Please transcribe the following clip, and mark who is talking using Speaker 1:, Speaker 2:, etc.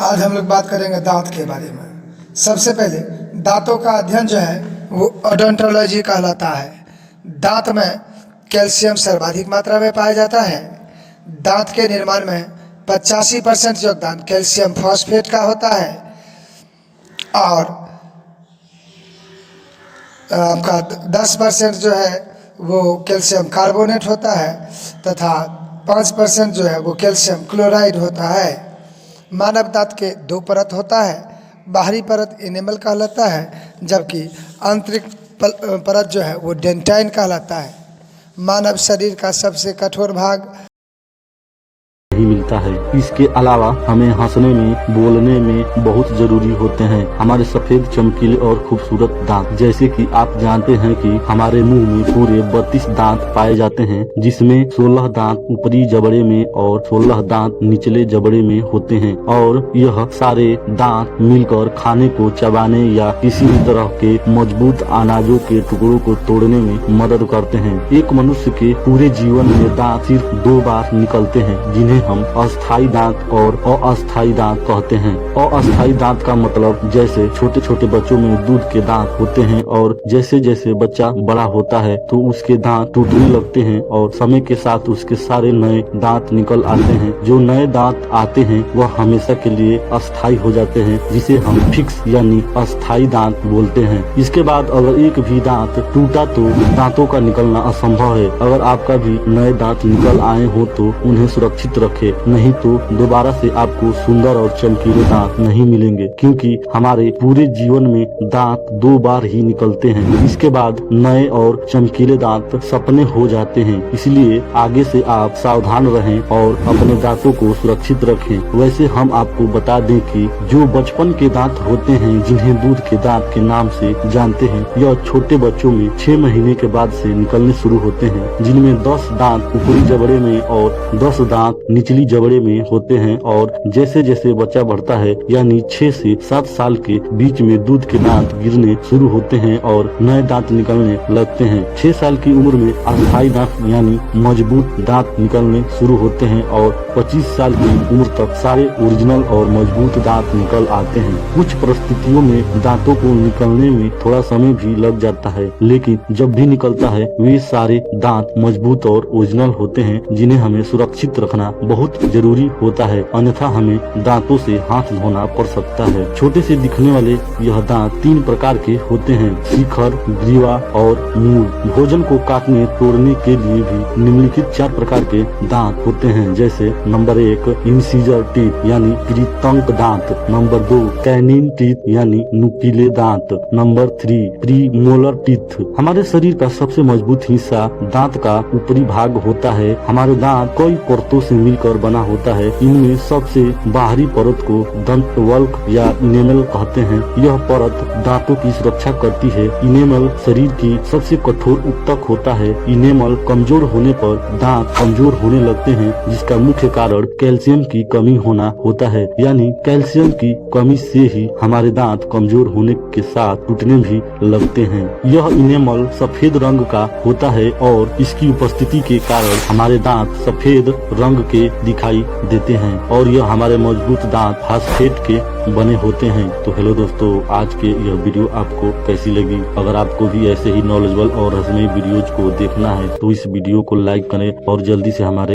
Speaker 1: आज हम लोग बात करेंगे दांत के बारे में। सबसे पहले दांतों का अध्ययन जो है वो ओडोंटोलॉजी कहलाता है। दांत में कैल्शियम सर्वाधिक मात्रा में पाया जाता है। दांत के निर्माण में 85% योगदान कैल्शियम फॉस्फेट का होता है और आपका 10% जो है वो कैल्शियम कार्बोनेट होता है तथा 5% जो है वो कैल्शियम क्लोराइड होता है। मानव दांत के 2 परत होता है। बाहरी परत इनेमल कहलाता है जबकि आंतरिक परत जो है वो डेंटाइन कहलाता है। मानव शरीर का सबसे कठोर भाग
Speaker 2: ही मिलता है। इसके अलावा हमें हंसने में, बोलने में बहुत जरूरी होते हैं हमारे सफेद, चमकीले और खूबसूरत दांत। जैसे कि आप जानते हैं कि हमारे मुंह में पूरे 32 दांत पाए जाते हैं, जिसमें 16 दांत ऊपरी जबड़े में और 16 दांत निचले जबड़े में होते हैं और यह सारे दांत मिलकर खाने को चबाने या किसी भी तरह के मजबूत अनाजों के टुकड़ों को तोड़ने में मदद करते हैं। एक मनुष्य के पूरे जीवन में दांत सिर्फ 2 बार निकलते हैं, जिन्हें हम अस्थायी दांत और अस्थायी दांत कहते हैं। अस्थायी दांत का मतलब जैसे छोटे छोटे बच्चों में दूध के दांत होते हैं और जैसे जैसे बच्चा बड़ा होता है तो उसके दांत टूटने लगते हैं और समय के साथ उसके सारे नए दांत निकल आते हैं। जो नए दांत आते हैं वह हमेशा के लिए अस्थायी हो जाते हैं, जिसे हम फिक्स यानी अस्थायी दांत बोलते हैं। इसके बाद अगर एक भी दांत टूटा तो दांतों का निकलना असंभव है। अगर आपका भी नए दांत निकल आए हो तो उन्हें सुरक्षित रखें, नहीं तो दोबारा से आपको सुंदर और चमकीले दांत नहीं मिलेंगे, क्योंकि हमारे पूरे जीवन में दांत 2 बार ही निकलते हैं। इसके बाद नए और चमकीले दांत सपने हो जाते हैं। इसलिए आगे से आप सावधान रहें और अपने दांतों को सुरक्षित रखें। वैसे हम आपको बता दें कि जो बचपन के दांत होते हैं, जिन्हें दूध के दांत के नाम से जानते हैं, यह छोटे बच्चों में 6 महीने के बाद से निकलने शुरू होते हैं, जिनमें 10 दांत ऊपरी जबड़े में और 10 दांत निचली जबड़े में होते हैं और जैसे जैसे बच्चा बढ़ता है यानी 6 से 7 साल के बीच में दूध के दांत गिरने शुरू होते हैं और नए दांत निकलने लगते हैं। 6 साल की उम्र में अस्थायी दांत यानी मजबूत दांत निकलने शुरू होते हैं और 25 साल की उम्र तक सारे ओरिजिनल और मजबूत दांत निकल आते हैं। कुछ परिस्थितियों में दांतों को निकलने में थोड़ा समय भी लग जाता है, लेकिन जब भी निकलता है वे सारे दांत मजबूत और ओरिजिनल होते हैं, जिन्हें हमें सुरक्षित रखना बहुत जरूरी होता है, अन्यथा हमें दांतों से हाथ धोना पड़ सकता है। छोटे से दिखने वाले यह दांत 3 प्रकार के होते हैं, शिखर, ग्रीवा और मूल। भोजन को काटने तोड़ने के लिए भी निम्नलिखित 4 प्रकार के दांत होते हैं, जैसे नंबर 1 इंसीजर टीथ यानी कृतंक दांत, नंबर 2 कैनिन टीथ यानी नुकीले दांत, नंबर 3 प्रीमोलर टीथ। हमारे शरीर का सबसे मजबूत हिस्सा दांत का ऊपरी भाग होता है। हमारे दांत कई परतों से मिलकर बना होता है। इनमें सबसे बाहरी परत को दंतवल्क या इनेमल कहते हैं। यह परत दांतों की सुरक्षा करती है। इनेमल शरीर की सबसे कठोर ऊतक होता है। इनेमल कमजोर होने पर दांत कमजोर होने लगते हैं, जिसका मुख्य कारण कैल्शियम की कमी होना होता है। यानी कैल्शियम की कमी से ही हमारे दांत कमजोर होने के साथ टूटने भी लगते हैं। यह इनेमल सफेद रंग का होता है और इसकी उपस्थिति के कारण हमारे दांत सफेद रंग के दिखाई देते हैं और यह हमारे मजबूत दांत फास्फेट के बने होते हैं। तो हेलो दोस्तों, आज के यह वीडियो आपको कैसी लगी? अगर आपको भी ऐसे ही नॉलेजेबल और हंसमय वीडियोज को देखना है तो इस वीडियो को लाइक करें और जल्दी से हमारे